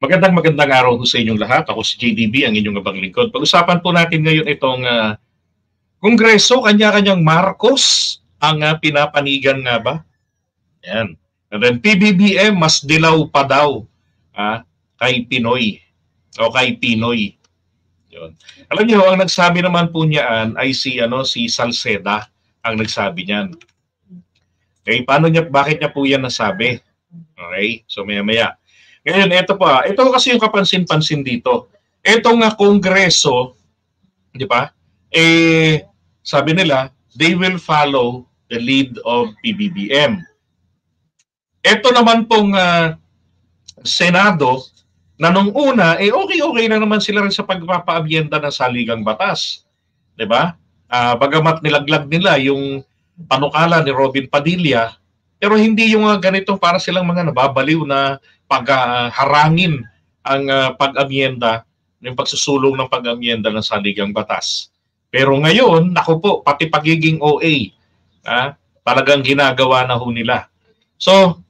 Magandang araw po sa inyong lahat. Ako si JDB, ang inyong abang lingkod. Pag-usapan po natin ngayon itong Kongreso, kanya-kanyang Marcos ang pinapanigan nga ba? Yan. And then PBBM, mas dilaw pa daw kay Pinoy o kay Pinoy. Yun. Alam niyo, ang nagsabi naman po niyan ay si Salceda ang nagsabi niyan. Okay, bakit niya po yan nasabi? Okay, so maya-maya. Ngayon, ito kasi yung kapansin-pansin dito. Ito nga Kongreso, di ba? Sabi nila, they will follow the lead of PBBM. Ito naman pong Senado, na nung una, okay na naman sila rin sa pagpapaabyenda ng saligang batas. Di ba? Bagamat nilaglag nila yung panukala ni Robin Padilla, pero hindi yung ganitong para silang mga nababaliw na pagharangin ang pag-amyenda, yung pagsusulong ng pag-amyenda ng saligang batas. Pero ngayon, naku po, pati pagiging OA, talagang ginagawa na ho nila. So,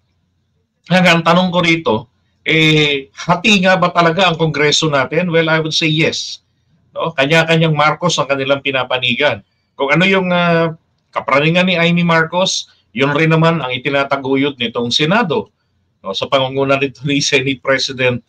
ang tanong ko rito, hati nga ba talaga ang Kongreso natin? Well, I would say yes. No? Kanya-kanyang Marcos ang kanilang pinapanigan. Kung ano yung kapraningan ni Amy Marcos, yun rin naman ang itinataguyod nitong Senado. No, sa pangunguna nito ni Senate President,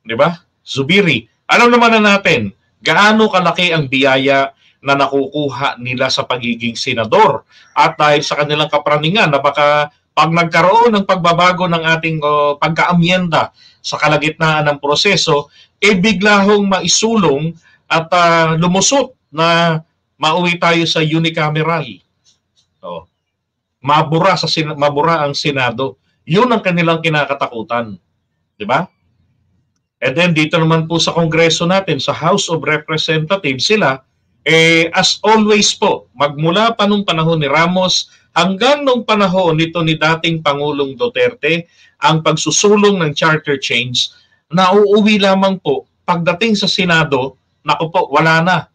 di ba? Zubiri. Alam naman na natin gaano kalaki ang biyaya na nakukuha nila sa pagiging senador. At dahil sa kanilang kapraningan na baka pag nagkaroon ng pagbabago ng ating pagkaamyenda sa kalagitnaan ng proseso, bigla hong maisulong at lumusot na mauwi tayo sa unicameral. So, mabura ang Senado. Yun ang kanilang kinakatakutan. Di ba? And then dito naman po sa Kongreso natin, sa House of Representatives, sila, as always po, magmula pa nung panahon ni Ramos hanggang nung panahon nito ni dating Pangulong Duterte, ang pagsusulong ng charter change, nauuwi lamang po, pagdating sa Senado, naku po, wala na.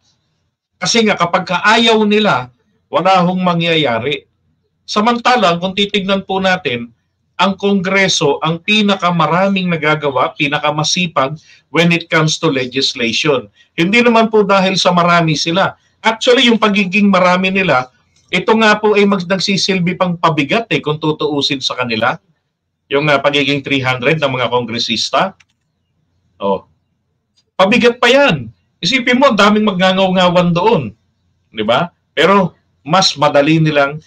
Kasi nga kapag kaayaw nila, wala hong mangyayari. Samantalang kung titignan po natin, ang Kongreso ang pinakamaraming nagagawa, pinakamasipag when it comes to legislation. Hindi naman po dahil sa marami sila. Actually, yung pagiging marami nila, ito nga po ay nagsisilbi pang pabigat kung tutuusin sa kanila. Yung pagiging 300 ng mga kongresista. Pabigat pa yan. Isipin mo, daming magngangaw-ngawan doon. Di ba? Pero mas madali nilang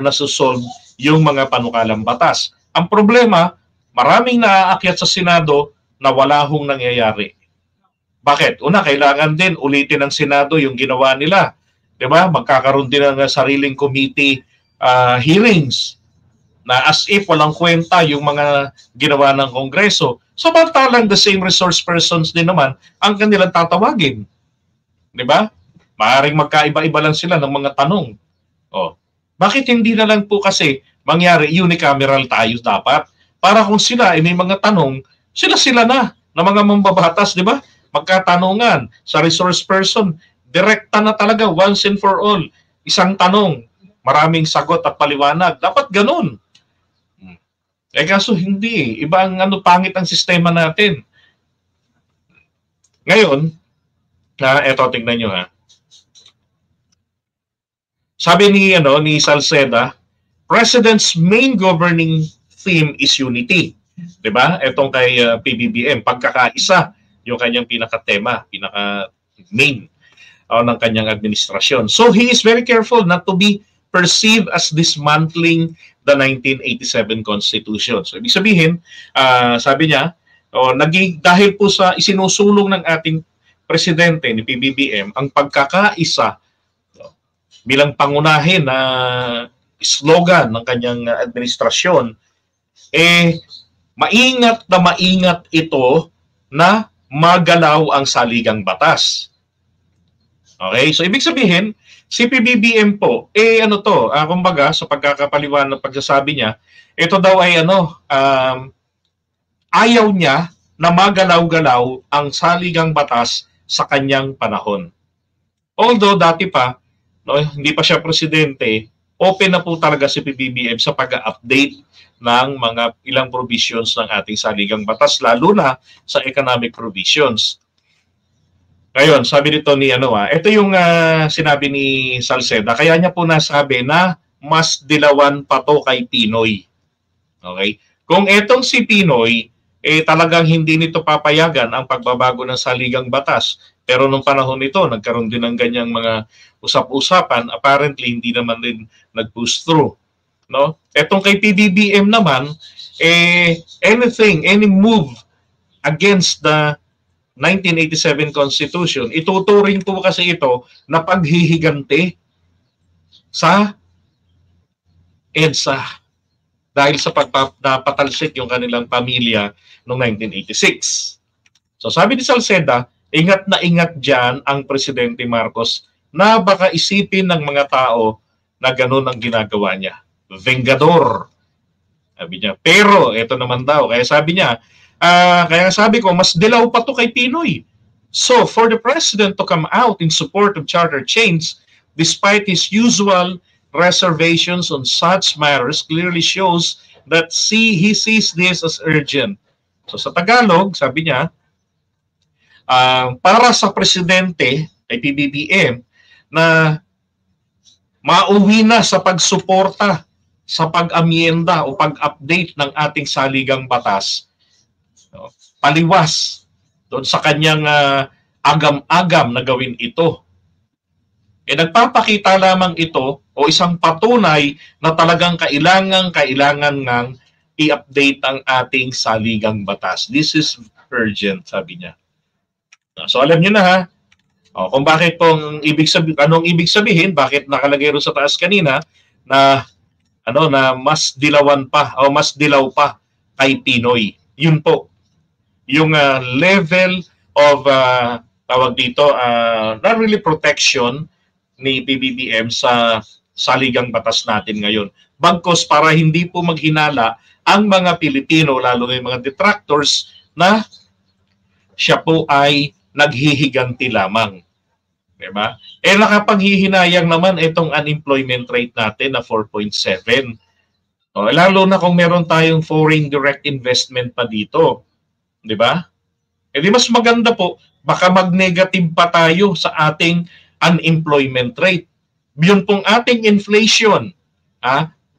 nasusolve yung mga panukalang batas. Ang problema, maraming naaakyat sa Senado na wala hong nangyayari. Bakit? Una, kailangan din ulitin ng Senado yung ginawa nila. Diba? Magkakaroon din ng sariling committee hearings na as if walang kwenta yung mga ginawa ng Kongreso. Samantalang the same resource persons din naman ang kanilang tatawagin. Diba? Maaaring magkaiba-iba lang sila ng mga tanong. Bakit hindi na lang po kasi mangyari unicameral tayo dapat? Para kung sila ay may mga tanong, sila na mga mambabatas, di ba? Magkatanungan sa resource person, direkta na talaga once and for all. Isang tanong, maraming sagot at paliwanag. Dapat ganun. Kaso hindi. Iba ang pangit ang sistema natin. Ngayon, eto tingnan nyo Sabi ni Salceda, President's main governing theme is unity. 'Di ba? Etong kay PBBM, pagkakaisa yung kanyang pinaka-tema, pinaka-main ng kanyang administrasyon. So he is very careful not to be perceived as dismantling the 1987 Constitution. So ibig sabihin, sabi niya, dahil po sa isinusulong ng ating presidente ni PBBM ang pagkakaisa bilang pangunahin na slogan ng kanyang administrasyon, maingat ito na magalaw ang saligang batas. Okay? So, ibig sabihin, si PBBM po, kumbaga, sa pagkakapaliwanag ng pagsasabi niya, ito daw ay ayaw niya na magalaw-galaw ang saligang batas sa kanyang panahon. Although, dati pa, hindi pa siya presidente, open na po talaga si PBBM sa pag-update ng mga ilang provisions ng ating saligang batas, lalo na sa economic provisions. Ngayon, sabi nito ni ito yung sinabi ni Salceda, kaya niya po nasabi na mas dilawan pa to kay Pinoy. Okay? Kung etong si Pinoy, talagang hindi nito papayagan ang pagbabago ng saligang batas. Pero nung panahon nito, nagkaroon din ng ganyang mga usap-usapan, apparently hindi naman din nag-push through. No? Etong kay PBBM naman, any move against the 1987 Constitution, ituturing po kasi ito na paghihigante sa EDSA dahil sa pagpapatalsik yung kanilang pamilya noong 1986. So sabi ni Salceda, ingat na ingat dyan ang Presidente Marcos na baka isipin ng mga tao na ganun ang ginagawa niya. Vengador. Sabi niya. Pero, ito naman daw. Kaya sabi niya, kaya sabi ko, mas dilaw pa to kay Pinoy. So, for the President to come out in support of charter change, despite his usual reservations on such matters, clearly shows that he sees this as urgent. So, sa Tagalog, sabi niya, para sa Presidente, kay PBBM, na mauwi na sa pagsuporta sa pag-amyenda o pag-update ng ating saligang batas, paliwas doon sa kanyang agam-agam na gawin ito. Nagpapakita lamang ito o isang patunay na talagang kailangan ngang i-update ang ating saligang batas. This is urgent, sabi niya. So alam niyo na ha, kung bakit pong anong ibig sabihin, bakit nakalagay ro sa taas kanina na na mas dilawan pa o mas dilaw pa kay Pinoy. Yun po yung level of tawag dito not really protection ni PBBM sa saligang batas natin ngayon. Bagkus para hindi po maghinala ang mga Pilipino, lalo na yung mga detractors, na siya po ay naghihiganti lamang. Diba? Nakapaghihinayang naman itong unemployment rate natin na 4.7. Lalo na kung meron tayong foreign direct investment pa dito. Diba? Di mas maganda po, baka mag-negative pa tayo sa ating unemployment rate. Yun pong ating inflation,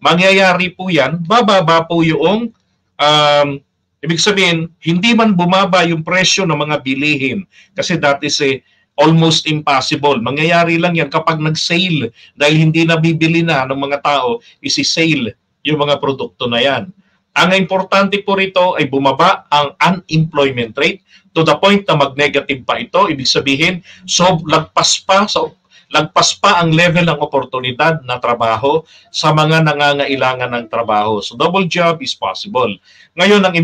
mangyayari po yan, bababa po yung ibig sabihin, hindi man bumaba yung presyo ng mga bilihin kasi that is almost impossible. Mangyayari lang yan kapag nag-sale dahil hindi nabibili na ng mga tao, isi-sale yung mga produkto na yan. Ang importante po rito ay bumaba ang unemployment rate to the point na mag-negative pa ito. Ibig sabihin, lagpas pa ang level ng oportunidad na trabaho sa mga nangangailangan ng trabaho. So double job is possible. Ngayon, ang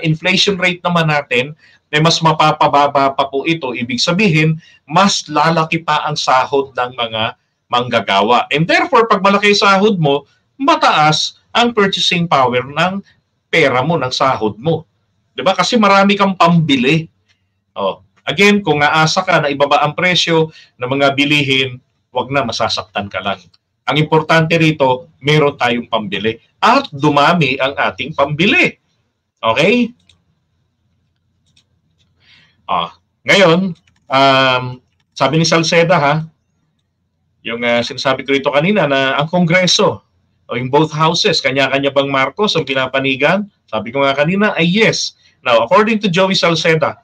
inflation rate naman natin, mas mapapababa pa po ito. Ibig sabihin, mas lalaki pa ang sahod ng mga manggagawa. And therefore, pag malaki sahod mo, mataas ang purchasing power ng pera mo, ng sahod mo. Diba? Kasi marami kang pambili. Again, kung aasa ka na ibaba ang presyo ng mga bilihin, wag na, masasaktan ka lang. Ang importante rito, meron tayong pambili. At dumami ang ating pambili. Okay? Ngayon, sabi ni Salceda yung sinasabi ko rito kanina na ang Kongreso o yung both houses, kanya-kanya bang Marcos ang pinapanigan? Sabi ko nga kanina ay yes. Now, according to Joey Salceda,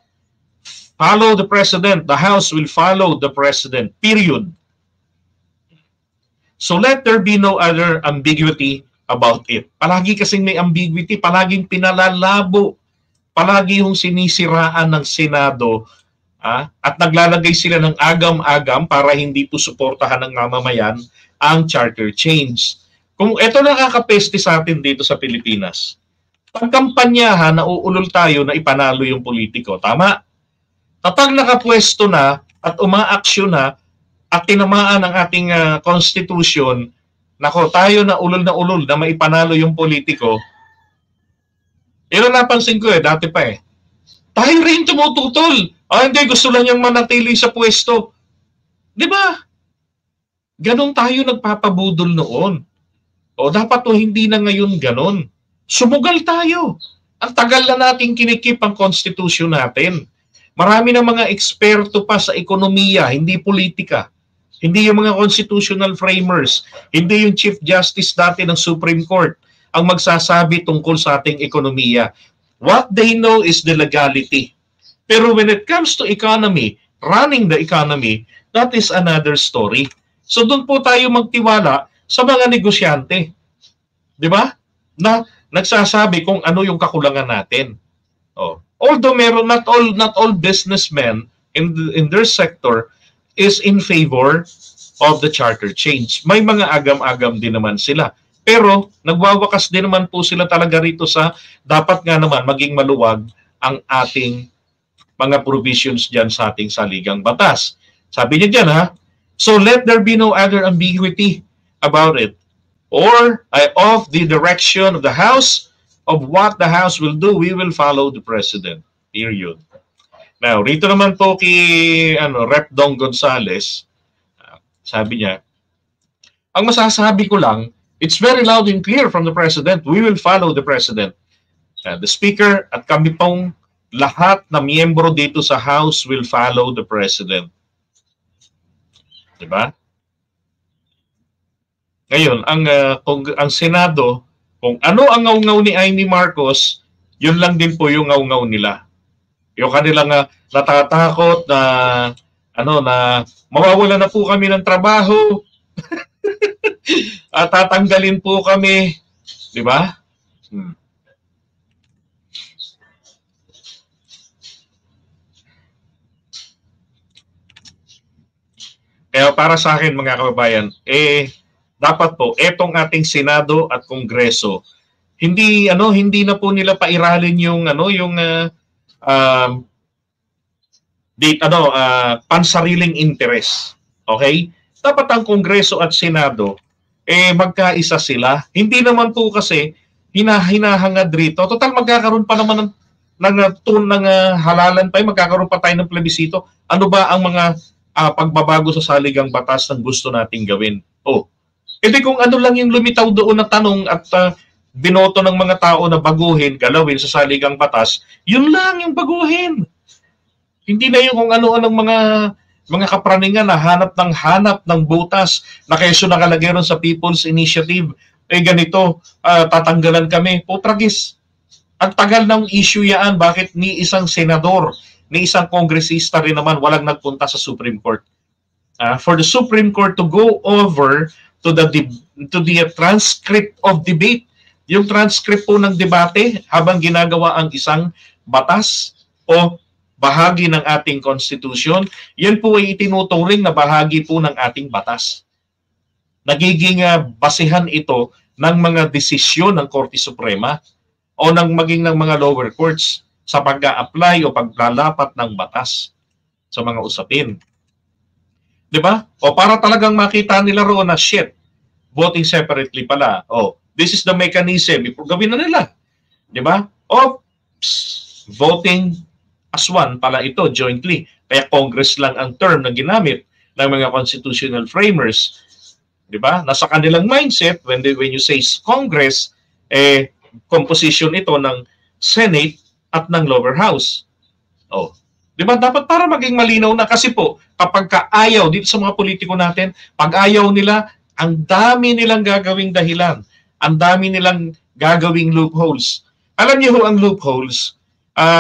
follow the President, the House will follow the President, period. So let there be no other ambiguity about it. Palagi kasing may ambiguity, palaging pinalalabo, palagi yung sinisiraan ng Senado at naglalagay sila ng agam-agam para hindi po suportahan ng mamamayan ang charter change. Kung ito nakakapeste sa atin dito sa Pilipinas, pagkampanyahan, nauulol tayo na ipanalo yung politiko. Tama? Kapag nakapwesto na at umaaksyon na at tinamaan ang ating constitution, tayo na ulol na maipanalo yung politiko. Pero napansin ko dati pa tayo rin tumututol. Hindi, gusto lang niyang manatili sa pwesto. Di ba? Ganon tayo nagpapabudol noon. O dapat o hindi na ngayon ganon. Sumugal tayo. Ang tagal na nating kinikip ang konstitusyon natin. Marami ng mga eksperto pa sa ekonomiya, hindi politika. Hindi yung mga constitutional framers, hindi yung Chief Justice dati ng Supreme Court ang magsasabi tungkol sa ating ekonomiya. What they know is the legality. Pero when it comes to economy, running the economy, that is another story. So doon po tayo magtiwala sa mga negosyante. Di ba? Na nagsasabi kung ano yung kakulangan natin. Oh. Although meron not all businessmen in their sector is in favor of the charter change. May mga agam-agam din naman sila. Pero nagwawakas din naman po sila talaga rito sa dapat nga naman maging maluwag ang ating mga provisions dyan sa ating saligang batas. Sabi niya dyan ha, so let there be no other ambiguity about it or of the direction of the House, of what the House will do, we will follow the President. Period. Now, rito naman po kay Rep. Dong Gonzales, sabi niya, ang masasabi ko lang, it's very loud and clear from the President, we will follow the President. The Speaker at kami pong lahat na miyembro dito sa House will follow the President. Diba? Ngayon, ang Senado, kung ano ang ngaw-ngaw ni Amy Marcos, yun lang din po yung ngaw-ngaw nila. Yung kanilang natatakot na na mawawala na po kami ng trabaho at tatanggalin po kami, di ba? Kaya para sa akin mga kababayan, dapat po etong ating Senado at Kongreso hindi na po nila pairalin yung pansariling interes. Okay? Dapat ang Kongreso at Senado magkaisa sila. Hindi naman po kasi hinahangad rito. Total magkakaroon pa naman ng halalan pa, magkakaroon pa tayo ng plebisito. Ano ba ang mga pagbabago sa saligang batas ng gusto nating gawin? Edi kung ano lang yung lumitaw doon na tanong at binoto ng mga tao na baguhin, galawin sa saligang batas, yun lang yung baguhin. Hindi na yung kung ano-anong mga kapraningan na hanap ng butas na keso nakalagay ron sa People's Initiative, ganito, tatanggalan kami. Putragis. Ang tagal ng issue yan, bakit ni isang senador, ni isang kongresista rin naman walang nagpunta sa Supreme Court? For the Supreme Court to go over to the transcript of debate, yung transcript po ng debate habang ginagawa ang isang batas o bahagi ng ating konstitusyon, yan po ay itinuturing na bahagi po ng ating batas. Nagiging basihan ito ng mga desisyon ng Korte Suprema o maging ng mga lower courts sa pag-a-apply o paglalapat ng batas sa mga usapin. Diba? O para talagang makita nila roon na shit, voting separately pala. This is the mechanism. Gawin na nila. Diba? Voting as one pala ito jointly. Kaya Congress lang ang term na ginamit ng mga constitutional framers. Diba? Nasa kanilang mindset, when you say Congress, composition ito ng Senate at ng lower house. Diba? Dapat para maging malinaw na kasi po, kapag kaayaw dito sa mga politiko natin, pag ayaw nila, ang dami nilang gagawing dahilan. Ang dami nilang gagawing loopholes. Alam niyo ho ang loopholes,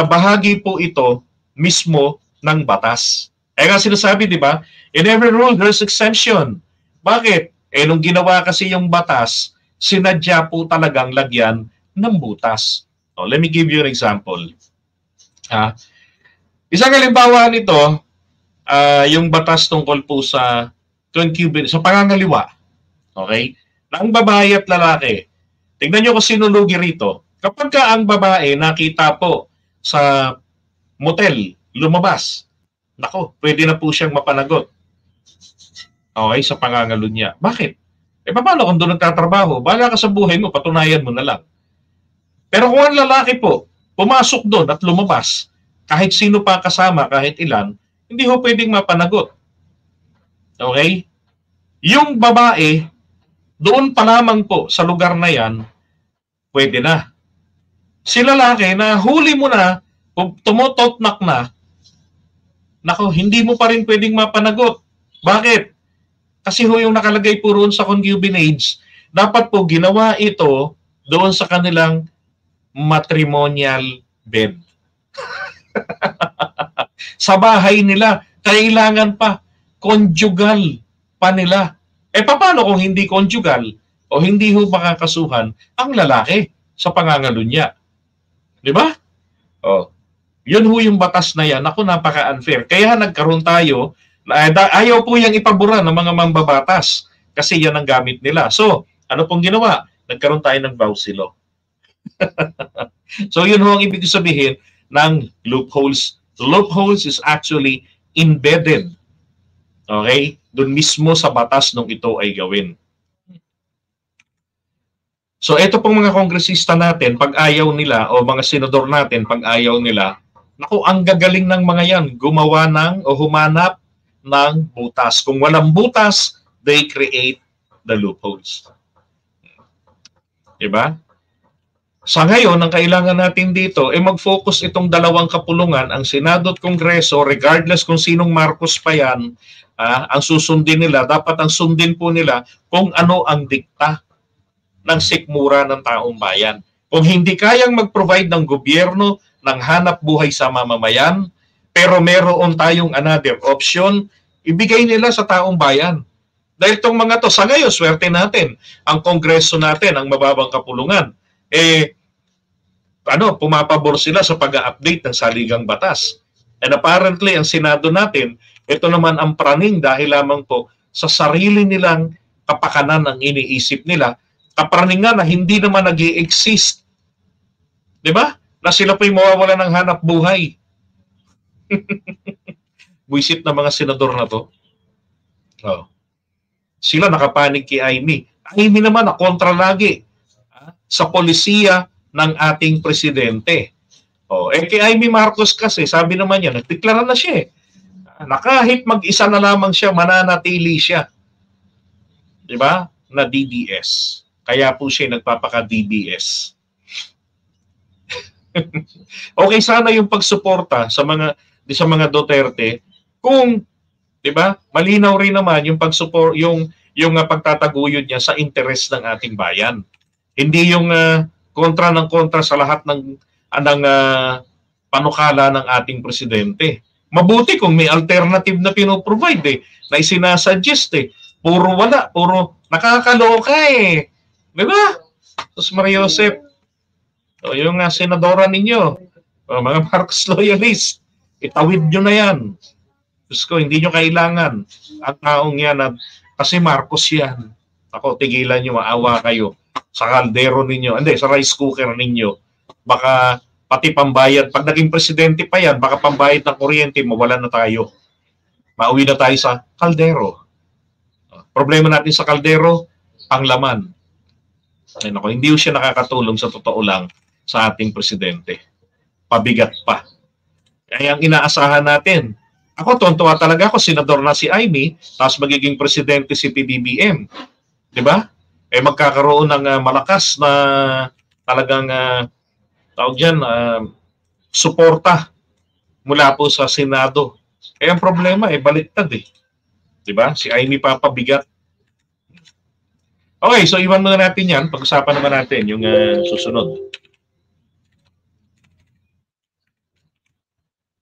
bahagi po ito mismo ng batas. Kaya nga sinasabi, di ba? In every rule, there's exemption. Bakit? Nung ginawa kasi yung batas, sinadya po talagang lagyan ng butas. Let me give you an example. Isang halimbawa nito, yung batas tungkol po sa pangangaliwa. Okay? Na ang babae at lalaki. Tignan nyo kung sino lugi rito. Kapag ka ang babae nakita po sa motel, lumabas, nako, pwede na po siyang mapanagot. Okay, sa pangangalo niya. Bakit? Paano kung doon nagtatrabaho? Bahala ka sa buhay mo, patunayan mo na lang. Pero kung ang lalaki po, pumasok doon at lumabas, kahit sino pa kasama, kahit ilan, hindi ho pwedeng mapanagot. Okay? Yung babae, doon pa lamang po sa lugar na yan, pwede na. Si lalaki na huli mo na, tumutotnak na, nako, hindi mo pa rin pwedeng mapanagot. Bakit? Kasi ho yung nakalagay po roon sa concubinage, dapat po ginawa ito doon sa kanilang matrimonial bed. Sa bahay nila, kailangan pa, conjugal pa nila. Paano kung hindi conjugal o hindi ho makakasuhan ang lalaki sa pangangalunya? Di ba? Oh, yun ho yung batas na yan. Ako, napaka-unfair. Kaya nagkaroon tayo, ayaw po yung ipabura ng mga mambabatas kasi yan ang gamit nila. So, ano pong ginawa? Nagkaroon tayo ng Bausi Law. So, yun ho ang ibig sabihin ng loopholes. Loopholes is actually embedded. Okay? Doon mismo sa batas nung ito ay gawin. So, ito pong mga kongresista natin, pag ayaw nila, o mga senador natin, pag ayaw nila, naku, ang gagaling ng mga yan, gumawa ng o humanap ng butas. Kung walang butas, they create the loopholes. Diba? Sa ngayon, ang kailangan natin dito, mag-focus itong dalawang kapulungan, ang Senado at Kongreso, regardless kung sinong Marcos pa yan, ang susundin nila, dapat ang sundin po nila kung ano ang dikta ng sikmura ng taong bayan. Kung hindi kayang mag-provide ng gobyerno ng hanap buhay sa mamamayan, pero meron tayong another option, ibigay nila sa taong bayan. Dahil itong mga to, sa ngayon, swerte natin, ang Kongreso natin, ang mababang kapulungan, pumapabor sila sa pag-update ng saligang batas. And apparently, ang Senado natin, ito naman ang praning dahil lamang po sa sarili nilang kapakanan ang iniisip nila, kapraningan na hindi naman nag-i-exist. Di ba? Na sila po'y mawawala ng hanap buhay. Buisit na mga senador na to. Oh. Sila nakapanig kay Amy. Amy naman na kontra lagi sa polisiya ng ating presidente. Kay Amy Marcos kasi, sabi naman niya, nagdeklara na siya na kahit mag-isa na lamang siya, mananatili siya. Di ba? Na DDS. Kaya po siya nagpapaka-DDS. Okay sana yung pagsuporta sa mga Duterte kung, 'di ba? Malinaw rin naman yung pagsupport yung pagtataguyod niya sa interes ng ating bayan. Hindi yung kontra sa lahat ng panukala ng ating presidente. Mabuti kung may alternative na pinoprovide na isinasuggest puro wala, puro nakakaloka Di ba? Tapos Maria Josep, yung senadora ninyo, mga Marcos loyalist, itawid nyo na yan. Diyos ko, hindi nyo kailangan ang taong yan kasi Marcos yan. Ako, tigilan nyo, maawa kayo sa kaldero ninyo, sa rice cooker ninyo. Baka pati pambayad, pag naging presidente pa yan, baka pambayad ng kuryente, mawalan na tayo. Mauwi na tayo sa kaldero. Problema natin sa kaldero, ang laman. Hindi siya nakakatulong sa totoo lang sa ating presidente. Pabigat pa. Kaya ang inaasahan natin, ako tuwan-tuwa talaga ako, senador na si Amy, tapos magiging presidente si PBBM. Di ba? Magkakaroon ng malakas na talagang suporta mula po sa Senado. Ang problema, baliktad Di ba? Si Amy papabigat. Okay, so iwan muna natin yan. Pag-usapan naman natin yung susunod.